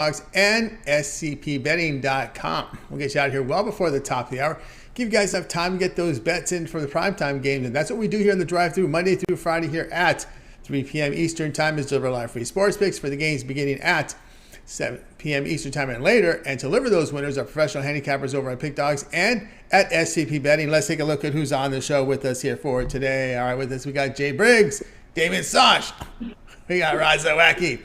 and scpbetting.com. We'll get you out of here well before the top of the hour. Give you guys enough time to get those bets in for the primetime games. And that's what we do here in the drive-thru Monday through Friday here at 3 p.m. Eastern Time is deliver live free sports picks for the games beginning at 7 p.m. Eastern Time and later. And to deliver those winners are professional handicappers over at Pick Dogs and at SCP Betting. Let's take a look at who's on the show with us here for today. All right, with us we got Jay Briggs, Damian Sosh, we got Zawacky,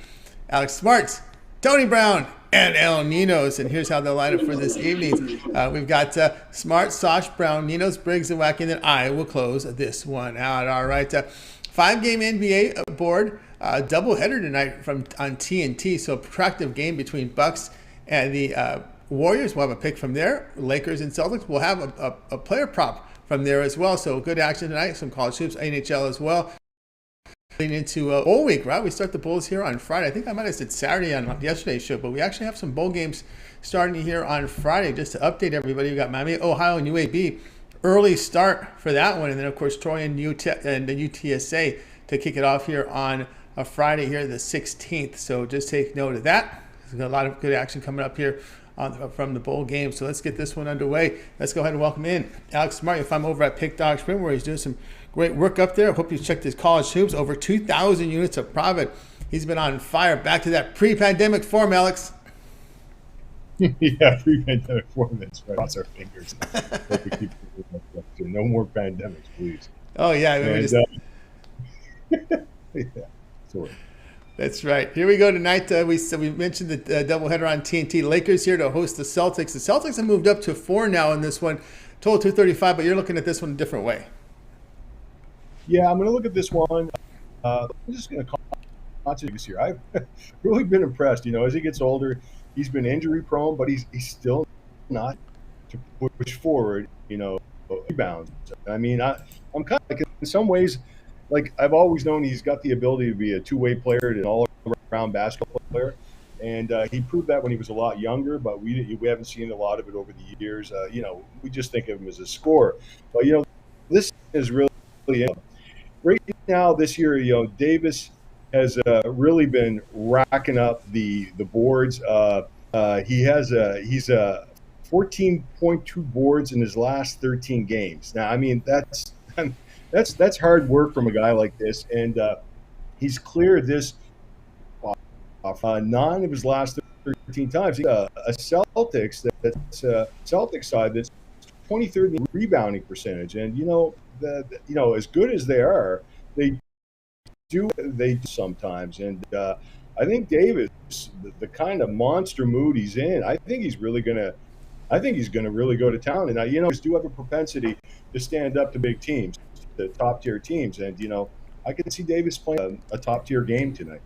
Alex Smarts, Tony Brown, and Ninos. And here's how they'll line up for this evening. We've got Smart, Sosh, Brown, Ninos, Briggs, and Wacky, and then I will close this one out. All right. 5-game NBA board. Doubleheader tonight on TNT. So a protracted game between Bucks and the Warriors. We'll have a pick from there. Lakers and Celtics. We'll have a player prop from there as well. So good action tonight. Some college hoops, NHL as well. Leading into bowl week, right? We start the Bulls here on Friday. I think I might have said Saturday on yesterday's show, but we actually have some bowl games starting here on Friday. Just to update everybody, we got Miami, Ohio, and UAB. Early start for that one, and then of course Troy and the UTSA to kick it off here on a Friday here, the 16th. So just take note of that. There's a lot of good action coming up here from the bowl game. So let's get this one underway. Let's go ahead and welcome in Alex Smart. If I'm over at Pick Dog Sprint, where he's doing some great work up there. I hope you checked his college hoops. Over 2,000 units of profit. He's been on fire. Back to that pre-pandemic form, Alex. Yeah, pre-pandemic form. That's right. Cross our fingers. No more pandemics, please. Oh, yeah. Yeah, sorry. That's right. Here we go tonight. We mentioned the doubleheader on TNT. Lakers here to host the Celtics. The Celtics have moved up to 4 now in this one. Total 235, but you're looking at this one a different way. Yeah, I'm going to look at this one. I'm just going to concentrate this year. I've really been impressed. You know, as he gets older, he's been injury prone, but he's still not to push forward. You know, rebounds. I mean, I'm kind of like in some ways, like I've always known he's got the ability to be a two-way player and an all-around basketball player, and he proved that when he was a lot younger. But we haven't seen a lot of it over the years. You know, we just think of him as a scorer. But you know, this is really. Right now, this year, you know, Davis has really been racking up the boards. He's 14.2 boards in his last 13 games. Now, I mean, that's hard work from a guy like this, and he's cleared this off 9 of his last 13 times. A Celtics Celtics side that's 23rd in rebounding percentage, and you know. As good as they are, they do sometimes, and I think Davis, the kind of monster mood he's in, I think he's gonna really go to town. And you know, do have a propensity to stand up to big teams, the top tier teams, and you know, I can see Davis playing a top tier game tonight.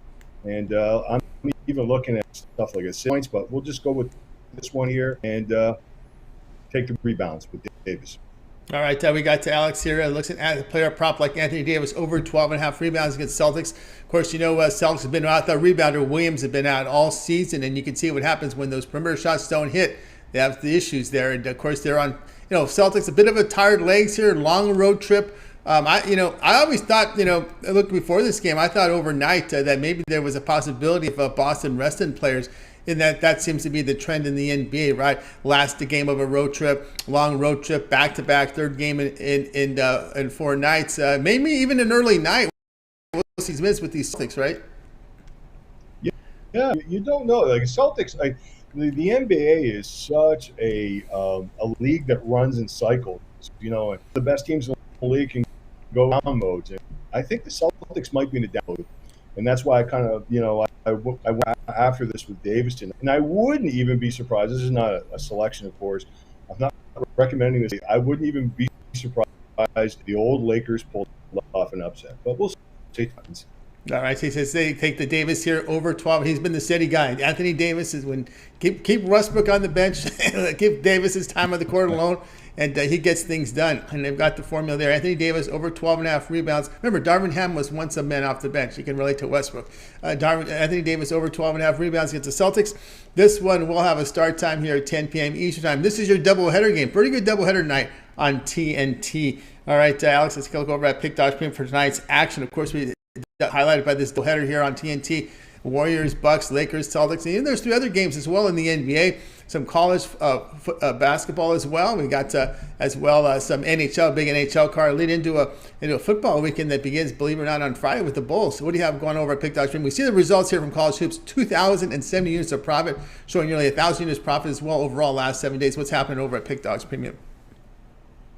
And I'm even looking at stuff like a 6 points, but we'll just go with this one here and take the rebounds with Davis. All right, we got to Alex here. Looks at the player prop like Anthony Davis over 12.5 rebounds against Celtics. Of course, you know, Celtics have been out. The rebounder Williams have been out all season, and you can see what happens when those perimeter shots don't hit. They have the issues there, and of course, they're on. You know, Celtics a bit of a tired legs here, long road trip. I always thought, you know, look before this game, I thought overnight that maybe there was a possibility of Boston resting players. And that seems to be the trend in the NBA, right? Last game of a road trip, long road trip, back-to-back, third game in 4 nights. Maybe even an early night. We'll see minutes with these Celtics, right? Yeah, you don't know. Like Celtics, the NBA is such a league that runs in cycles. You know, the best teams in the league can go down modes. And I think the Celtics might be in a down mode. And that's why I kind of, you know, I went after this with Davis tonight. And I wouldn't even be surprised. This is not a selection, of course. I'm not recommending this. I wouldn't even be surprised if the old Lakers pulled off an upset. But we'll see. All right, he says they take the Davis here over 12. He's been the steady guy. Anthony Davis is when keep Westbrook on the bench, give Davis his time on the court alone, and he gets things done. And they've got the formula there. Anthony Davis over 12.5 rebounds. Remember, Darvin Ham was once a man off the bench. You can relate to Westbrook. Anthony Davis over 12.5 rebounds against the Celtics. This one will have a start time here at 10 p.m. Eastern time. This is your doubleheader game. Pretty good doubleheader tonight on TNT. All right, Alex, let's go over at Pick Dodge Premium for tonight's action. Of course, we highlighted by this doubleheader here on TNT. Warriors, Bucks, Lakers, Celtics, and there's 3 other games as well in the NBA. Some college basketball as well. We got as well some NHL, big NHL card lead into a football weekend that begins, believe it or not, on Friday with the Bulls. So what do you have going over at Pick.Stream? We see the results here from college hoops: 2,070 units of profit, showing nearly 1,000 units profit as well overall last 7 days. What's happening over at Pick.Stream?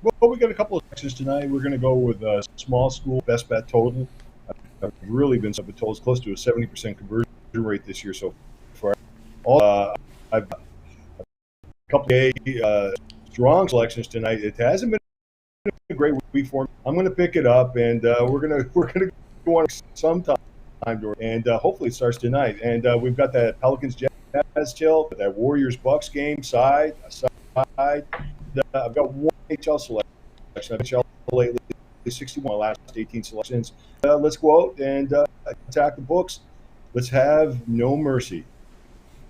Well, we got a couple of sections tonight. We're going to go with small school best bet total. I've really been told it's close to a 70% conversion rate this year so far. I've couple of strong selections tonight. It hasn't been a great week for me. I'm going to pick it up, and we're going to go on sometime, and hopefully it starts tonight. And we've got that Pelicans Jazz chill, that Warriors Bucks game side. I've got one NHL selection. I've NHL lately, 61 last 18 selections. Let's go out and attack the books. Let's have no mercy.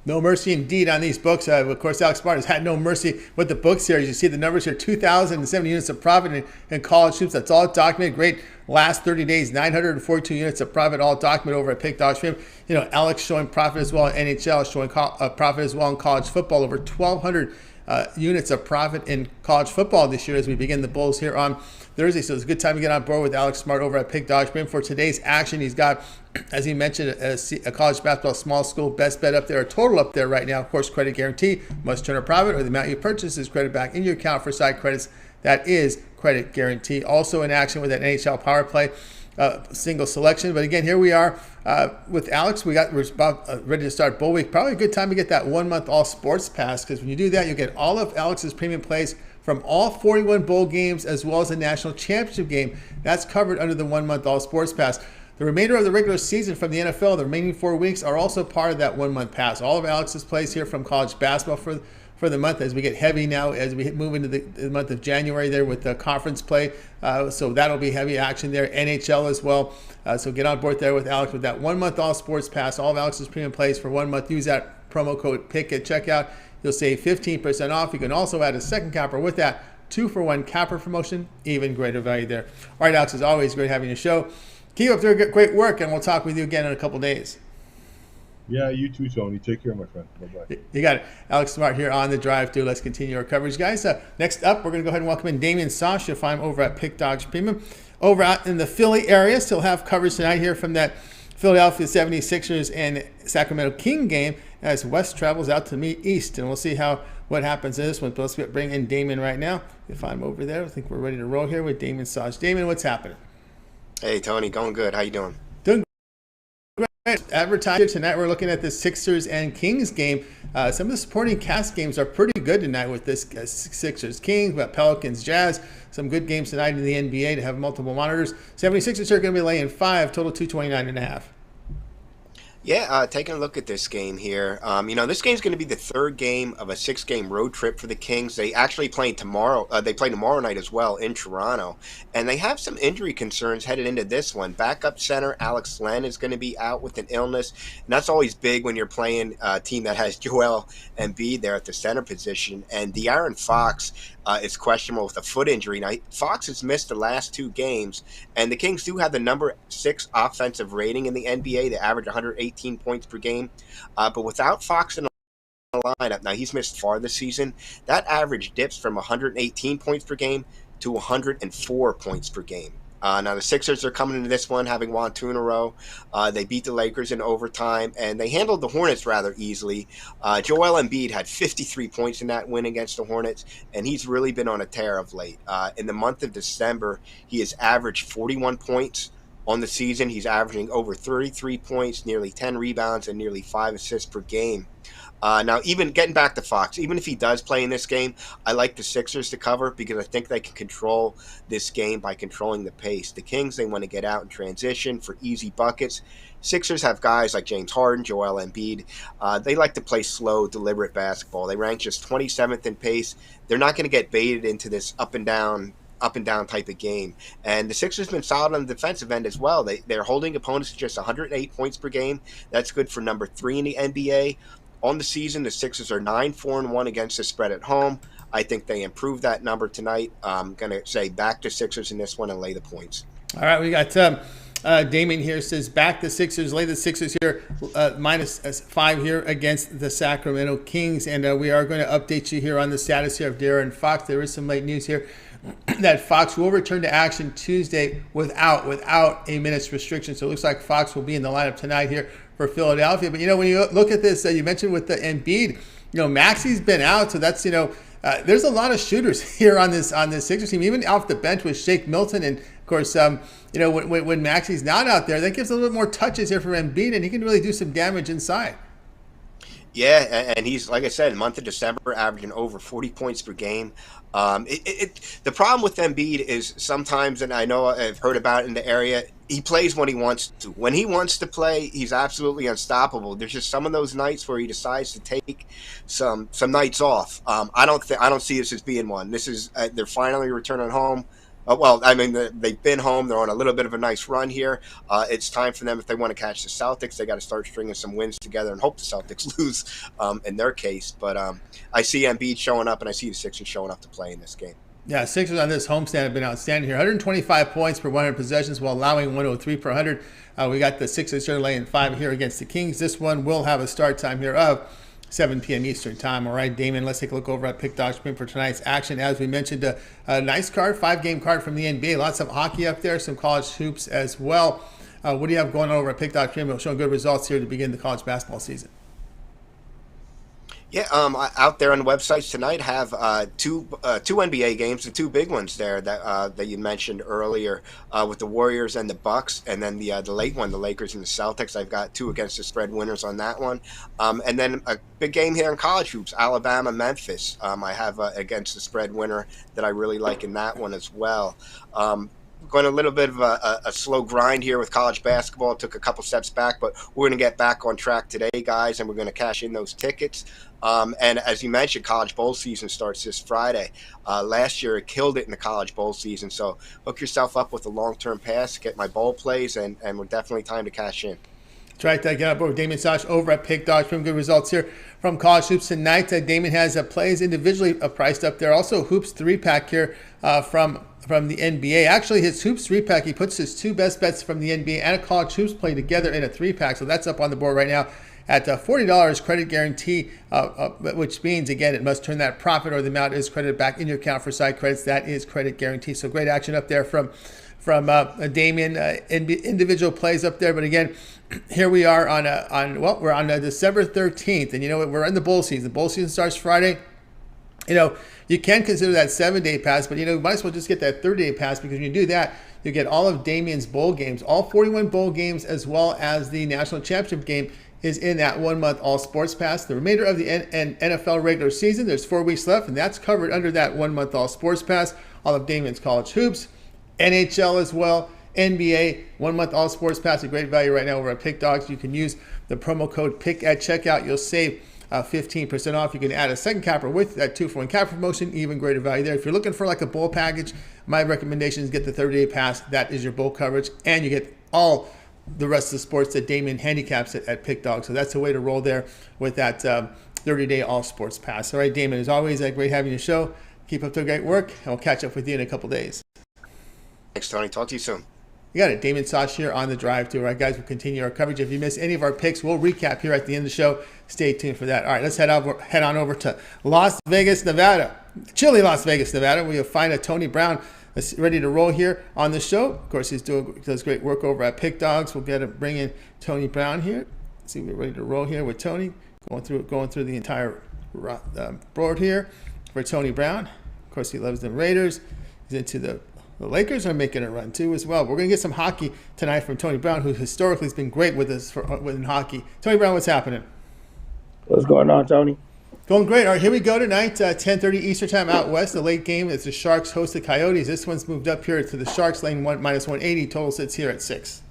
No mercy indeed on these books. Of course, Alex Smart has had no mercy with the book series. You see the numbers here: 2,070 units of profit in college hoops. That's all documented. Great last 30 days, 942 units of profit, all documented over at Pick.Stream. Alex showing profit as well in NHL, showing profit as well in college football. Over 1,200 units of profit in college football this year as we begin the Bulls here on Thursday. So it's a good time to get on board with Alex Smart over at Pick.Stream. For today's action, he's got, as he mentioned, a college basketball small school best bet up there, a total up there right now. Of course, credit guarantee, must turn a profit, or the amount you purchase is credit back in your account for side credits. That is credit guarantee. Also in action with that NHL power play. Single selection. But again, here we are with Alex. We're about ready to start Bowl Week. Probably a good time to get that 1 month all sports pass, because when you do that, you'll get all of Alex's premium plays from all 41 bowl games as well as the national championship game. That's covered under the 1 month all sports pass. The remainder of the regular season from the NFL, the remaining 4 weeks, are also part of that 1 month pass. All of Alex's plays here from college basketball for the month, as we get heavy now, as we move into the month of January there with the conference play. So that'll be heavy action there. NHL as well. So get on board there with Alex with that 1 month all sports pass. All of Alex's premium plays for 1 month. Use that promo code PICK at checkout. You'll save 15% off. You can also add a second capper with that 2-for-1 capper promotion. Even greater value there. All right, Alex, as always, great having you show. Keep up their great work, and we'll talk with you again in a couple days. Yeah, you too, Tony. Take care, my friend. Bye-bye. You got it. Alex Smart here on the drive through. Let's continue our coverage, guys. Next up, we're going to go ahead and welcome in Damian Sosh. You'll find him over at Pick.Stream. Over out in the Philly area, still have coverage tonight here from that Philadelphia 76ers and Sacramento King game as West travels out to meet East. And we'll see what happens in this one. But let's bring in Damian right now. You'll find him over there. I think we're ready to roll here with Damian Sosh. Damian, what's happening? Hey, Tony. Going good. How you doing? Doing great. Advertising tonight, we're looking at the Sixers and Kings game. Some of the supporting cast games are pretty good tonight with this Sixers Kings, but Pelicans Jazz. Some good games tonight in the NBA to have multiple monitors. 76ers are going to be laying 5, total 229.5. Yeah, taking a look at this game here. This game's going to be the third game of a 6-game road trip for the Kings. They actually play tomorrow. They play tomorrow night as well in Toronto, and they have some injury concerns headed into this one. Backup center Alex Len is going to be out with an illness, and that's always big when you're playing a team that has Joel Embiid there at the center position. And De'Aaron Fox is questionable with a foot injury. Now, Fox has missed the last 2 games, and the Kings do have the number 6 offensive rating in the NBA. They average 118 points per game. But without Fox in the lineup, now he's missed far this season, that average dips from 118 points per game to 104 points per game. Now the Sixers are coming into this one having won 2 in a row. They beat the Lakers in overtime, and they handled the Hornets rather easily. Joel Embiid had 53 points in that win against the Hornets, and he's really been on a tear of late. In the month of December, he has averaged 41 points. On the season, he's averaging over 33 points, nearly 10 rebounds, and nearly 5 assists per game. Now, even getting back to Fox, even if he does play in this game, I like the Sixers to cover because I think they can control this game by controlling the pace. The Kings, they want to get out and transition for easy buckets. Sixers have guys like James Harden, Joel Embiid. They like to play slow, deliberate basketball. They rank just 27th in pace. They're not going to get baited into this up and down type of game. And the Sixers have been solid on the defensive end as well. They're holding opponents to just 108 points per game. That's good for number 3 in the NBA. On the season, the Sixers are 9-4-1 against the spread at home. I think they improved that number tonight. I'm going to say back to Sixers in this one and lay the points. All right, we got Damien here says back the Sixers, lay the Sixers here, -5 here against the Sacramento Kings. And we are going to update you here on the status here of De'Aaron Fox. There is some late news here that Fox will return to action Tuesday without a minutes restriction. So it looks like Fox will be in the lineup tonight here for Philadelphia. But, when you look at this, you mentioned with the Embiid, Maxi's been out. So that's, there's a lot of shooters here on this Sixers team, even off the bench with Shake Milton. And, of course, when Maxi's not out there, that gives a little bit more touches here for Embiid, and he can really do some damage inside. Yeah, and he's, like I said, month of December, averaging over 40 points per game. The problem with Embiid is sometimes, and I know I've heard about it in the area, he plays when he wants to. When he wants to play, he's absolutely unstoppable. There's just some of those nights where he decides to take some nights off. I don't see this as being one. This is they're finally returning home. They've been home. They're on a little bit of a nice run here. It's time for them, if they want to catch the Celtics, they got to start stringing some wins together and hope the Celtics lose in their case. But I see Embiid showing up, and I see the Sixers showing up to play in this game. Yeah, Sixers on this homestand have been outstanding here. 125 points per 100 possessions while allowing 103 per 100. We got the Sixers here laying 5 here against the Kings. This one will have a start time here of 7 p.m. Eastern time. All right, Damon, let's take a look over at Pick Dog Sprint for tonight's action. As we mentioned, a nice card, 5-game card from the NBA. Lots of hockey up there, some college hoops as well. What do you have going on over at Pick Dog Sprint? Showing good results here to begin the college basketball season. Yeah, out there on the websites tonight have two NBA games, the two big ones there that you mentioned earlier with the Warriors and the Bucks, and then the late one, the Lakers and the Celtics. I've got 2 against the spread winners on that one, and then a big game here in college hoops, Alabama, Memphis. I have against the spread winner that I really like in that one as well. Going a little bit of a slow grind here with college basketball. It took a couple steps back, but we're going to get back on track today, guys, and we're going to cash in those tickets. And as you mentioned, college bowl season starts this Friday. Last year, it killed it in the college bowl season. So hook yourself up with a long-term pass, get my bowl plays, and we're definitely time to cash in. That's right. Get up over Damian Sosh over at Pick Dog. Some good results here from college hoops tonight. Damon has plays individually priced up there. Also, hoops 3-pack here from the NBA. Actually, his hoops 3-pack, he puts his 2 best bets from the NBA and a college hoops play together in a 3-pack. So that's up on the board right now at $40 credit guarantee, which means, again, it must turn that profit or the amount is credited back in your account for side credits. That is credit guarantee. So great action up there from Damian. Individual plays up there. But again, here we are we're on December 13th. And we're in the bowl season. The bowl season starts Friday. You can consider that 7-day pass, but you might as well just get that 30-day pass, because when you do that, you get all of Damian's bowl games, all 41 bowl games, as well as the national championship game is in that 1-month all sports pass. The remainder of the NFL regular season, there's 4 weeks left, and that's covered under that 1-month all sports pass. All of Damian's college hoops, NHL as well, NBA, 1-month all sports pass, a great value right now over at Pick Dogs. You can use the promo code PICK at checkout. You'll save 15% off. You can add a second capper with that 2-for-1 capper promotion, even greater value there. If you're looking for like a bowl package, my recommendation is get the 30-day pass. That is your bowl coverage, and you get all the rest of the sports that Damian handicaps at Pick Dog. So that's the way to roll there with that 30-day all sports pass. All right, Damian, as always, great having you show. Keep up the great work, and we'll catch up with you in a couple days. Thanks, Tony. Talk to you soon. You got it. Damian Sosh here on the drive through. All right, guys, we'll continue our coverage. If you miss any of our picks, we'll recap here at the end of the show. Stay tuned for that. All right, let's head on over to Las Vegas, Nevada. Chilly Las Vegas, Nevada. We'll find a Tony Brown ready to roll here on the show. Of course, does great work over at Pick Dogs. We'll bring in Tony Brown here. Let's see, we're ready to roll here with Tony. Going through the entire board here for Tony Brown. Of course, he loves the Raiders. He's into the Lakers are making a run too as well. We're going to get some hockey tonight from Tony Brown, who historically has been great with us in hockey. Tony Brown, what's happening? What's going on, Tony? Going great. All right, here we go tonight, 10:30 Eastern time out west. The late game is the Sharks host the Coyotes. This one's moved up here to the Sharks lane, -180. Total sits here at 6.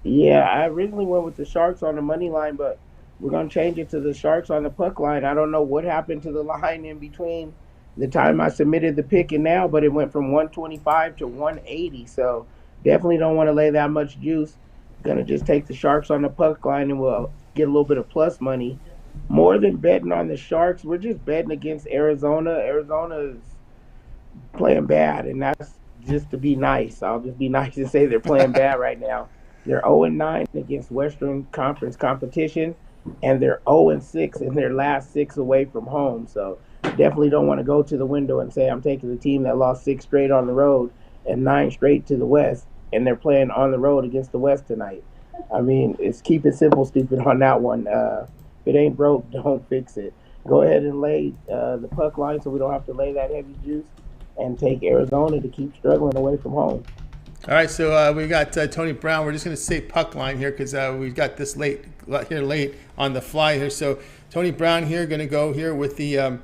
Yeah, I originally went with the Sharks on the money line, but we're going to change it to the Sharks on the puck line. I don't know what happened to the line in between the time I submitted the pick and now, but it went from 125 to 180. So definitely don't want to lay that much juice. Going to just take the Sharks on the puck line, and we'll get a little bit of plus money. More than betting on the Sharks, we're just betting against Arizona. Arizona is playing bad, and that's just to be nice, I'll just be nice and say they're playing bad right now. They're 0-9 against Western Conference competition, and they're 0-6 in their last six away from home. So definitely don't want to go to the window and say I'm taking the team that lost six straight on the road and nine straight to the West, and they're playing on the road against the West tonight. I mean, it's keep it simple, stupid on that one. If it ain't broke, don't fix it. Go ahead and lay the puck line so we don't have to lay that heavy juice, and take Arizona to keep struggling away from home. All right, so we got Tony Brown. We're just going to say puck line here because we've got this late on the fly here. So Tony Brown here going to go here with the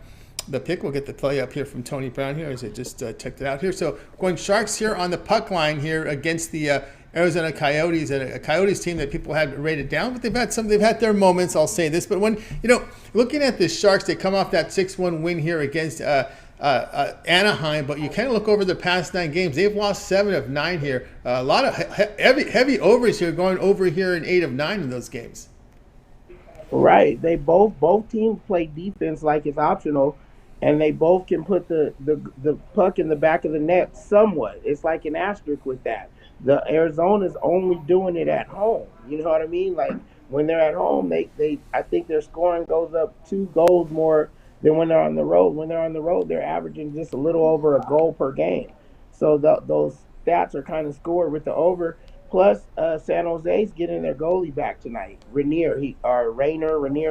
pick. We'll get the play up here from Tony Brown here as I just checked it out here. So going Sharks here on the puck line here against the Arizona Coyotes, and a Coyotes team that people had rated down, but they've had their moments. I'll say this, but when looking at the Sharks, they come off that 6-1 win here against Anaheim, but you kind of look over the past 9 games. They've lost 7 of 9 here. A lot of heavy overs here, going over here in 8 of 9 in those games. Right. They both teams play defense like it's optional, and they both can put the puck in the back of the net somewhat. It's like an asterisk with that. The Arizona's only doing it at home. You know what I mean? Like when they're at home, they I think their scoring goes up 2 goals more than when they're on the road. When they're on the road, they're averaging just a little over a goal per game. So those stats are kind of scored with the over. Plus, San Jose's getting their goalie back tonight. Rainier,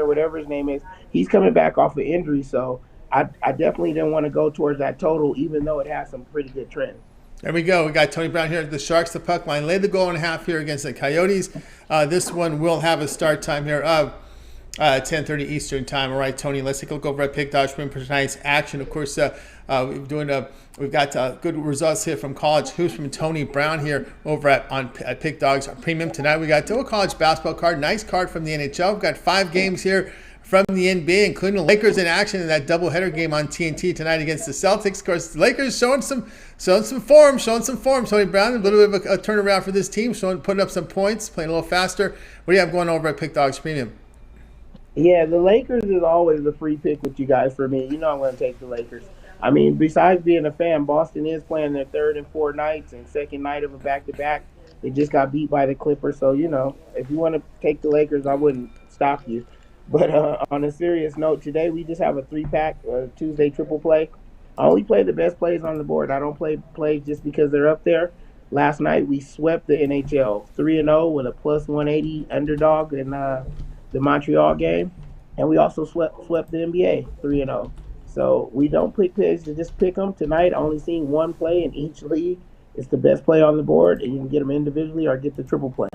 whatever his name is, he's coming back off of injury. So I definitely didn't want to go towards that total, even though it has some pretty good trends. There we go. We got Tony Brown here at the Sharks, the puck line. Laid the goal and a half here against the Coyotes. This one will have a start time here of 10:30 Eastern time. All right, Tony, let's take a look over at Pick Dodge for tonight's action. Of course, we've got good results here from college hoops from Tony Brown here over at Pick Dogs Premium. Tonight we got a college basketball card. Nice card from the NHL. We've got 5 games here from the NBA, including the Lakers in action in that doubleheader game on TNT tonight against the Celtics. Of course, the Lakers showing some form. Tony Brown, a little bit of a turnaround for this team, putting up some points, playing a little faster. What do you have going over at Pick Dogs Premium? Yeah, the Lakers is always the free pick with you guys for me. You know I'm going to take the Lakers. I mean, besides being a fan, Boston is playing their 3rd and 4th nights and 2nd night of a back-to-back. They just got beat by the Clippers. So, if you want to take the Lakers, I wouldn't stop you. But on a serious note, today we just have a 3-pack Tuesday triple play. I only play the best plays on the board. I don't play plays just because they're up there. Last night we swept the NHL 3-0 with a plus 180 underdog in the Montreal game, and we also swept the NBA 3-0. So we don't pick plays to just pick them. Tonight I only seen one play in each league. It's the best play on the board, and you can get them individually or get the triple play.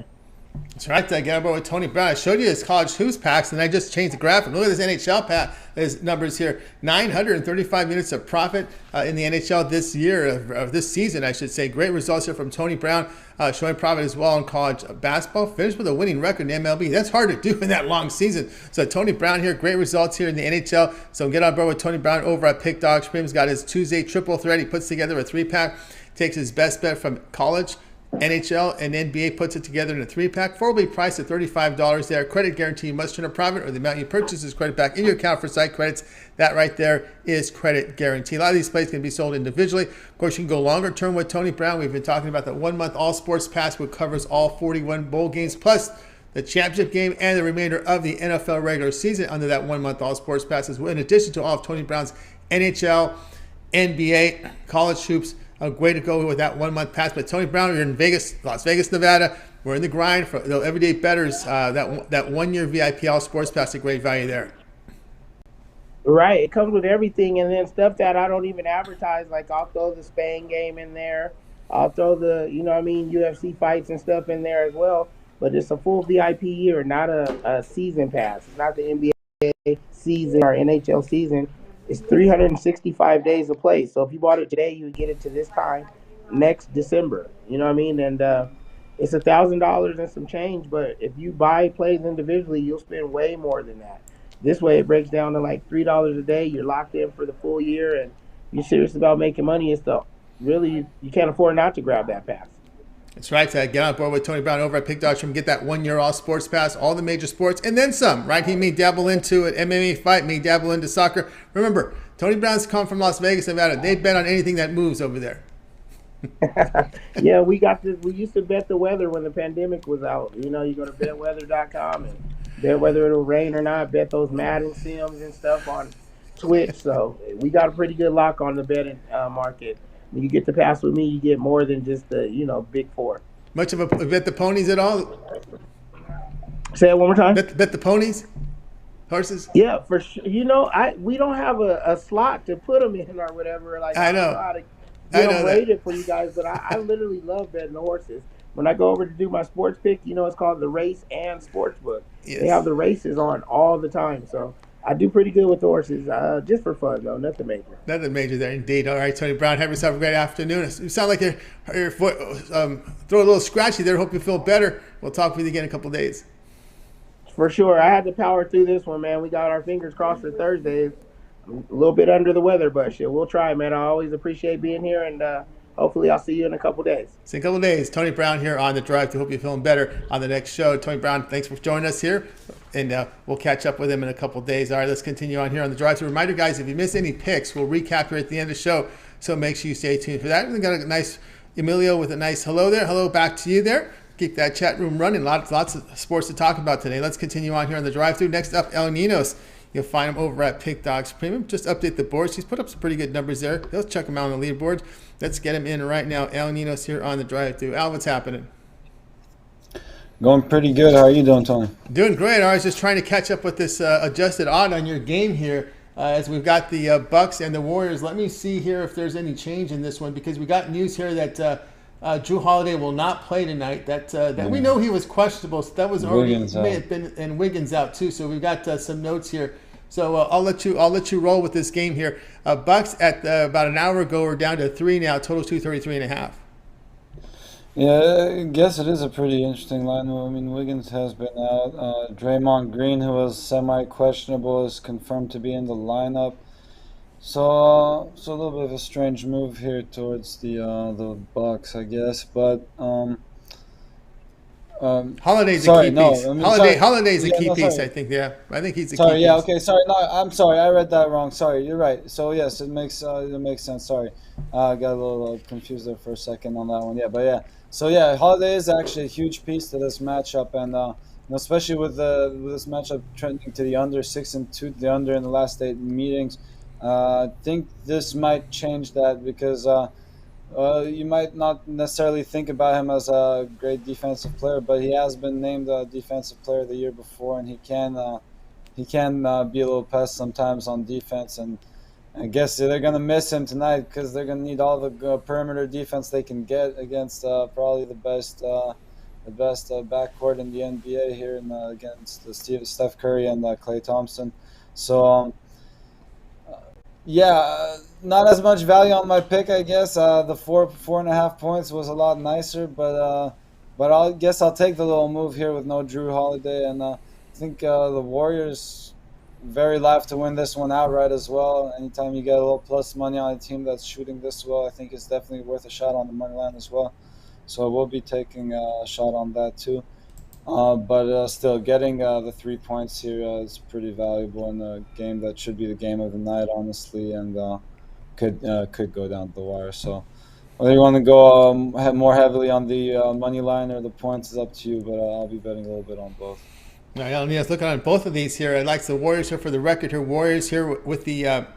That's right, I got about with Tony Brown. I showed you his college hoops packs, and I just changed the graphic. Look at this NHL pack. His numbers here: 935 minutes of profit in the NHL this year, of this season, I should say. Great results here from Tony Brown, showing profit as well in college basketball. Finished with a winning record in MLB. That's hard to do in that long season. So Tony Brown here, great results here in the NHL. So get on board with Tony Brown over at Pick Dog Stream. He's got his Tuesday triple threat. He puts together a 3-pack, takes his best bet from college, NHL, and NBA, puts it together in a 3-pack. 4 will be priced at $35 there. Credit guarantee: you must turn a profit or the amount you purchase is credit back in your account for site credits. That right there is credit guarantee. A lot of these plays can be sold individually. Of course, you can go longer term with Tony Brown. We've been talking about the 1-month all sports pass, which covers all 41 bowl games plus the championship game and the remainder of the NFL regular season under that 1-month all sports pass, as well, in addition to all of Tony Brown's NHL, NBA, college hoops. A way to go with that 1-month pass. But Tony Brown, you're in Vegas, Las Vegas, Nevada. We're in the grind for the everyday bettors. That 1-year VIP all sports pass, a great value there. Right, it comes with everything, and then stuff that I don't even advertise. Like I'll throw the Spain game in there. I'll throw the UFC fights and stuff in there as well. But it's a full VIP year, not a season pass. It's not the NBA season or NHL season. It's 365 days of play. So if you bought it today, you would get it to this time next December. You know what I mean? And it's $1,000 and some change. But if you buy plays individually, you'll spend way more than that. This way, it breaks down to like $3 a day. You're locked in for the full year, and you're serious about making money. It's you can't afford not to grab that pass. That's right. Get on board with Tony Brown over at Pick Dog Stream. Get that 1-year all sports pass, all the major sports, and then some, right? He may dabble into an MMA fight, may dabble into soccer. Remember, Tony Brown's come from Las Vegas, Nevada. They bet on anything that moves over there. Yeah, we got this. We used to bet the weather when the pandemic was out. You know, you go to betweather.com and bet whether it'll rain or not. Bet those Madden sims and stuff on Twitch. So we got a pretty good lock on the betting market. When you get to pass with me, you get more than just the big four. Much of a bet the ponies at all? Say it one more time. Bet the ponies, horses. Yeah, for sure. We don't have a slot to put them in or whatever. Like I I don't know know. how to I get know them that. rated for you guys, but I literally love betting the horses. When I go over to do my sports pick, it's called the Race and Sports Book. They Yes. have the races on all the time, so I do pretty good with the horses, just for fun though, nothing major. Nothing major there, indeed. All right, Tony Brown, have yourself a great afternoon. You sound like your foot throw a little scratchy there. Hope you feel better. We'll talk with you again in a couple of days. For sure, I had to power through this one, man. We got our fingers crossed for Thursday. I'm a little bit under the weather, but shit, we'll try, man. I always appreciate being here, and hopefully I'll see you in a couple days. See you in a couple of days. Tony Brown here on the drive. To hope you're feeling better on the next show. Tony Brown, thanks for joining us here, and we'll catch up with him in a couple of days. All right, let's continue on here on the drive. So reminder, guys, if you miss any picks, we'll recap here at the end of the show. So make sure you stay tuned for that. We got a nice Emilio with a nice hello there. Hello back to you there. Keep that chat room running. Lots of sports to talk about today. Let's continue on here on the drive-through. Next up, El Ninos. You'll find him over at Pick Dogs Premium. Just update the boards. He's put up some pretty good numbers there. Let's check him out on the leaderboard. Let's get him in right now. El Ninos here on the drive-through. Al, what's happening? Going pretty good. How are you doing, Tony? Doing great. I was just trying to catch up with this adjusted odd on your game here. As we've got the Bucks and the Warriors. Let me see here if there's any change in this one, because we got news here that Drew Holiday will not play tonight. That we know he was questionable. So that was already may have been, and Wiggins out too. So we've got some notes here. So I'll let you roll with this game here. Bucks at about an hour ago are down to 3 now. Total 233.5. Yeah, I guess it is a pretty interesting line. I mean, Wiggins has been out. Draymond Green, who was semi-questionable, is confirmed to be in the lineup. So a little bit of a strange move here towards the Bucks, I guess. But Holiday's sorry, a key no, piece. I mean, sorry. Holiday's a Yeah, key no, piece. sorry. I think. Yeah, I think he's a key Sorry, yeah, piece. okay, sorry. No, I'm sorry. I read that wrong. Sorry, you're right. So yes, it makes sense. Sorry, I got a little confused there for a second on that one. Yeah, but yeah. So yeah, Holiday is actually a huge piece to this matchup, and especially with this matchup trending to the under 6-2, the under in the last 8 meetings. I think this might change that because you might not necessarily think about him as a great defensive player, but he has been named a defensive player of the year before, and he can be a little pest sometimes on defense. And I guess they're going to miss him tonight because they're going to need all the perimeter defense they can get against probably the best backcourt in the NBA here against Steph Curry and Klay Thompson. So. Yeah, not as much value on my pick, I guess. The 4.5 points was a lot nicer, but I guess I'll take the little move here with no Drew Holiday, and I think the Warriors very live to win this one outright as well. Anytime you get a little plus money on a team that's shooting this well, I think it's definitely worth a shot on the money line as well. So we'll be taking a shot on that too. But still, getting the 3 points here is pretty valuable in a game that should be the game of the night, honestly, and could go down to the wire. So whether you want to go more heavily on the money line or the points is up to you, but I'll be betting a little bit on both. All right, yes, looking on both of these here. I like the Warriors here for the record here. Warriors here with the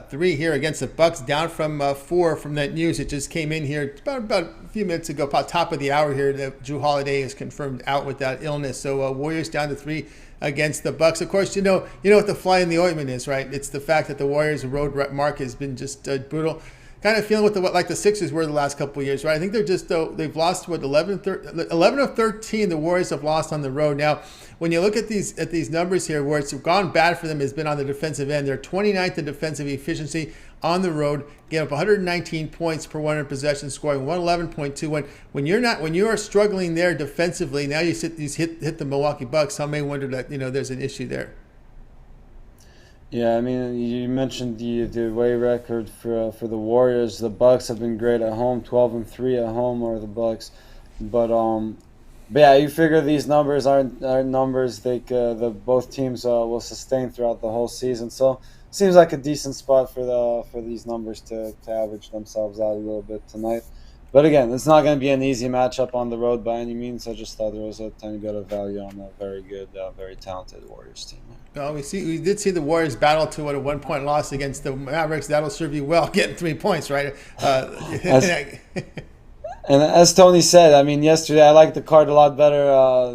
3 here against the Bucks, down from 4 from that news. It just came in here about a few minutes ago, about top of the hour here, that Drew Holiday is confirmed out with that illness. So Warriors down to 3 against the Bucks. Of course, you know what the fly in the ointment is, right? It's the fact that the Warriors' road mark has been just brutal. Kind of feeling what the Sixers were the last couple of years, right? I think they're just they've lost 11 of 13 the Warriors have lost on the road. Now, when you look at these numbers here, where it's gone bad for them has been on the defensive end. They're 29th in defensive efficiency on the road, gave up 119 points per 100 possessions, scoring 111.21. When you are struggling there defensively, now you hit the Milwaukee Bucks. Some may wonder that there's an issue there. Yeah, I mean, you mentioned the away record for the Warriors. The Bucks have been great at home, 12-3 at home are the Bucks, but But yeah, you figure these numbers aren't numbers the both teams will sustain throughout the whole season. So seems like a decent spot for these numbers to average themselves out a little bit tonight. But again, it's not going to be an easy matchup on the road by any means. I just thought there was a tiny bit of value on a very good, very talented Warriors team. Well, we did see the Warriors battle to a 1-point loss against the Mavericks. That'll serve you well, getting 3 points, right? And as Tony said, I mean, yesterday I liked the card a lot better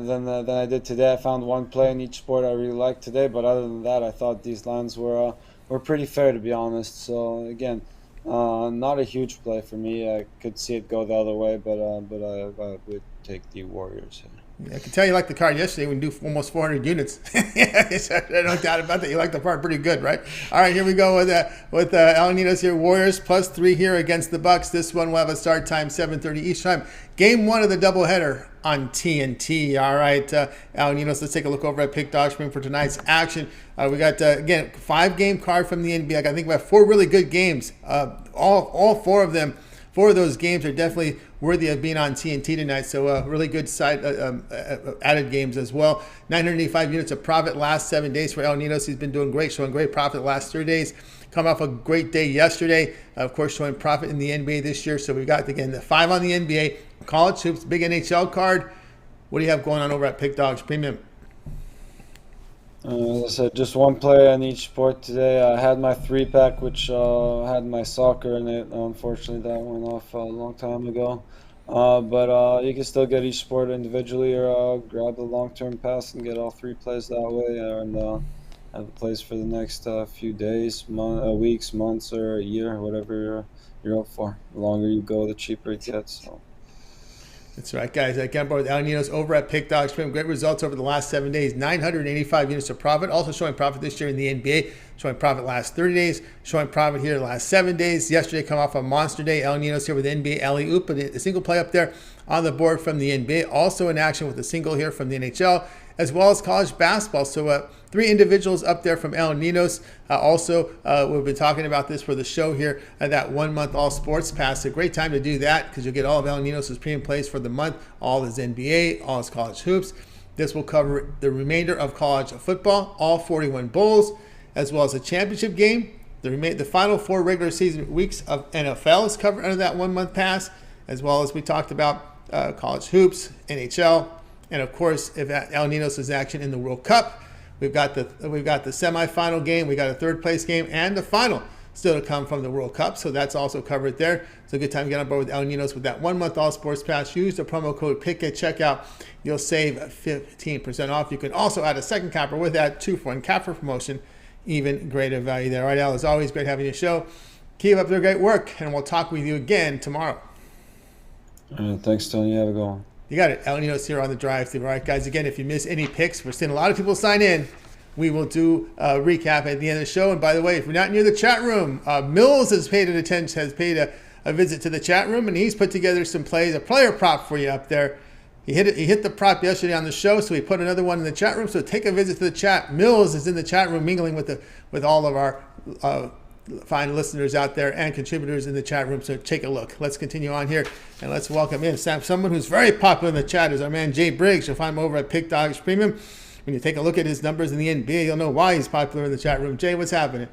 than I did today. I found one play in each sport I really liked today, but other than that, I thought these lines were pretty fair, to be honest. So again, not a huge play for me. I could see it go the other way, but I would take the Warriors here. I can tell you liked the card yesterday. We do almost 400 units. No doubt about that. You liked the card pretty good, right? All right, here we go with El Ninos here. Warriors +3 here against the Bucks. This one will have a start time 7:30 each time. Game 1 of the doubleheader on TNT. All right, El Ninos, let's take a look over at Pick Dog Spring for tonight's action. We got, again, 5-game card from the NBA. I think we have 4 really good games. All 4 of them. 4 of those games are definitely worthy of being on TNT tonight. So really good side added games as well. 985 units of profit last 7 days for El Ninos. He's been doing great, showing great profit the last 3 days. Come off a great day yesterday. Of course, showing profit in the NBA this year. So we've got, again, the 5 on the NBA. College hoops, big NHL card. What do you have going on over at Pick Dogs Premium? As I said, just one player in each sport today. I had my 3-pack, which had my soccer in it. Unfortunately, that went off a long time ago. But you can still get each sport individually, or grab the long-term pass and get all 3 plays that way, and have the plays for the next few days, weeks, months, or a year, whatever you're up for. The longer you go, the cheaper it gets. So. That's right, guys. I can't with El Ninos over at Pick Dogs Premium. Great results over the last 7 days. 985 units of profit. Also showing profit this year in the NBA. Showing profit last 30 days. Showing profit here the last 7 days. Yesterday, come off a monster day. El Ninos here with the NBA alley-oop. But a single play up there on the board from the NBA. Also in action with a single here from the NHL, as well as college basketball. So 3 individuals up there from El Ninos. Also, we've been talking about this for the show here, that 1-month all sports pass. A great time to do that because you'll get all of El Ninos' premium plays for the month, all his NBA, all his college hoops. This will cover the remainder of college football, all 41 bowls, as well as a championship game. The final 4 regular season weeks of NFL is covered under that 1-month pass, as well as we talked about college hoops, NHL, and of course, if El Ninos' action in the World Cup. We've got the semifinal game, we got a 3rd place game, and the final still to come from the World Cup. So that's also covered there. So a good time to get on board with El Ninos with that 1-month all sports pass. Use the promo code PICK at checkout. You'll save 15% off. You can also add a second capper with that 2-for-1 capper promotion. Even greater value there. All right, Al, as always, great having you show. Keep up the great work, and we'll talk with you again tomorrow. Thanks, Tony. Have a good one. You got it. El Ninos here on the drive-thru. All right, guys, again, if you miss any picks, we're seeing a lot of people sign in. We will do a recap at the end of the show. And by the way, if you're not near the chat room, Mills has paid a visit to the chat room, and he's put together some plays, a player prop for you up there. He hit the prop yesterday on the show, so we put another one in the chat room. So take a visit to the chat. Mills is in the chat room mingling with all of our fine listeners out there and contributors in the chat room. So take a look. Let's continue on here, and let's welcome in someone who's very popular in the chat is our man Jay Briggs. You'll find him over at Pick Dogs Premium. When you take a look at his numbers in the NBA, you'll know why he's popular in the chat room. Jay, what's happening?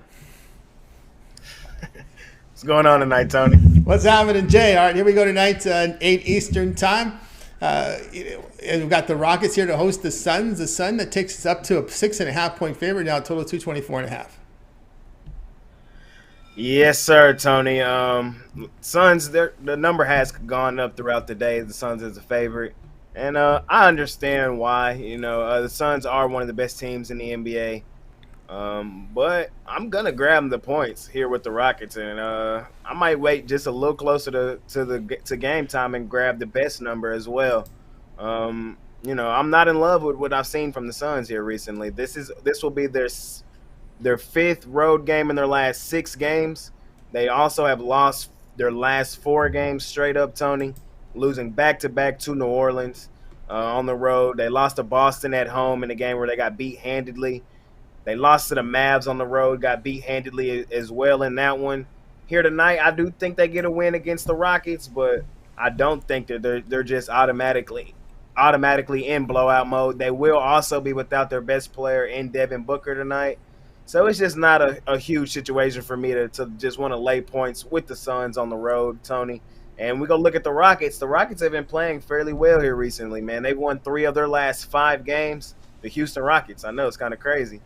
What's going on tonight, Tony? What's happening, Jay? All right, here we go tonight, 8 Eastern time. We've got the Rockets here to host the Suns. The Sun that takes us up to a 6.5-point favorite now, total 224.5. Yes, sir, Tony. Suns, the number has gone up throughout the day. The Suns is a favorite, and I understand why. The Suns are one of the best teams in the NBA. But I'm gonna grab the points here with the Rockets, and I might wait just a little closer to game time and grab the best number as well. I'm not in love with what I've seen from the Suns here recently. This will be their 5th road game in their last 6 games. They also have lost their last 4 games straight up, Tony, losing back-to-back to New Orleans on the road. They lost to Boston at home in a game where they got beat handedly. They lost to the Mavs on the road, got beat handedly as well in that one. Here tonight, I do think they get a win against the Rockets, but I don't think that they're just automatically automatically in blowout mode. They will also be without their best player in Devin Booker tonight. So it's just not a huge situation for me to just want to lay points with the Suns on the road, Tony. And we go look at the Rockets. The Rockets have been playing fairly well here recently, man. They've won 3 of their last 5 games. The Houston Rockets. I know it's kind of crazy.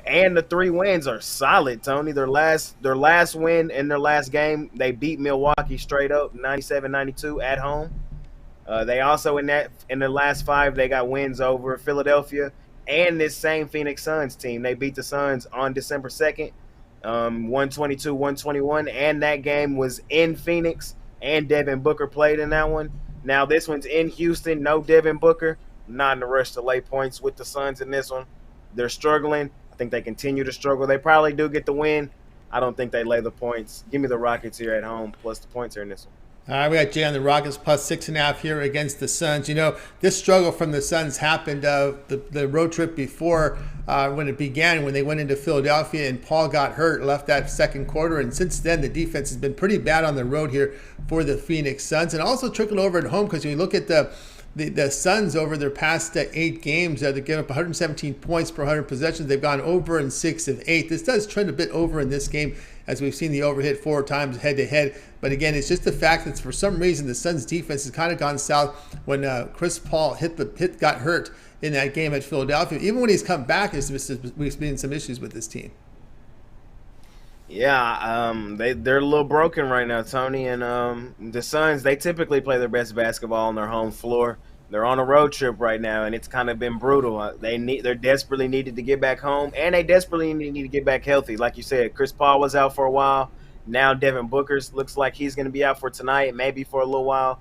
And the 3 wins are solid, Tony. Their last win in their last game, they beat Milwaukee straight up, 97-92 at home. They also in their last 5, they got wins over Philadelphia and this same Phoenix Suns team. They beat the Suns on December 2nd, 122-121, and that game was in Phoenix, and Devin Booker played in that one. Now this one's in Houston, no Devin Booker. Not in a rush to lay points with the Suns in this one. They're struggling. I think they continue to struggle. They probably do get the win. I don't think they lay the points. Give me the Rockets here at home, plus the points here in this one. All right, we got Jay on the Rockets plus 6.5 here against the Suns. You know, this struggle from the Suns happened the road trip before when it began, when they went into Philadelphia and Paul got hurt, left that second quarter. And since then, the defense has been pretty bad on the road here for the Phoenix Suns. And also trickled over at home because when you look at the Suns over their past 8 games, they give up 117 points per 100 possessions. They've gone over in 6 of 8. This does trend a bit over in this game, as we've seen the over hit 4 times head-to-head. But again, it's just the fact that for some reason the Suns' defense has kind of gone south when Chris Paul got hurt in that game at Philadelphia. Even when he's come back, we've seen some issues with this team. Yeah, they're a little broken right now, Tony. And the Suns, they typically play their best basketball on their home floor. They're on a road trip right now, and it's kind of been brutal. They're desperately needed to get back home, and they desperately need to get back healthy. Like you said, Chris Paul was out for a while. Now Devin Booker's looks like he's going to be out for tonight, maybe for a little while.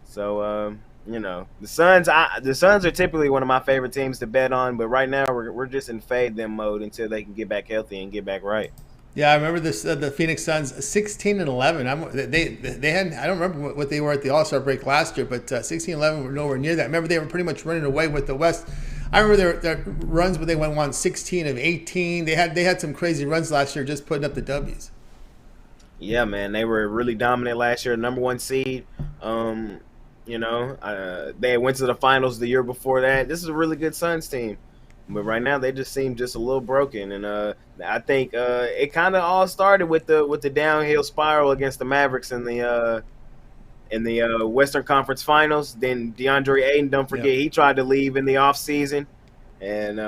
So the Suns are typically one of my favorite teams to bet on, but right now we're just in fade them mode until they can get back healthy and get back right. Yeah, I remember this. The Phoenix Suns 16-11. They had, I don't remember what they were at the All-Star break last year, but 16-11 were nowhere near that. I remember they were pretty much running away with the West. I remember their runs where they won 16 of 18. They had some crazy runs last year, just putting up the W's. Yeah, man, they were really dominant last year, number 1 seed. They went to the finals the year before that. This is a really good Suns team. But right now they just seem just a little broken, and I think it kind of all started with the downhill spiral against the Mavericks in the Western Conference Finals. Then DeAndre Ayton, don't forget, he tried to leave in the offseason, and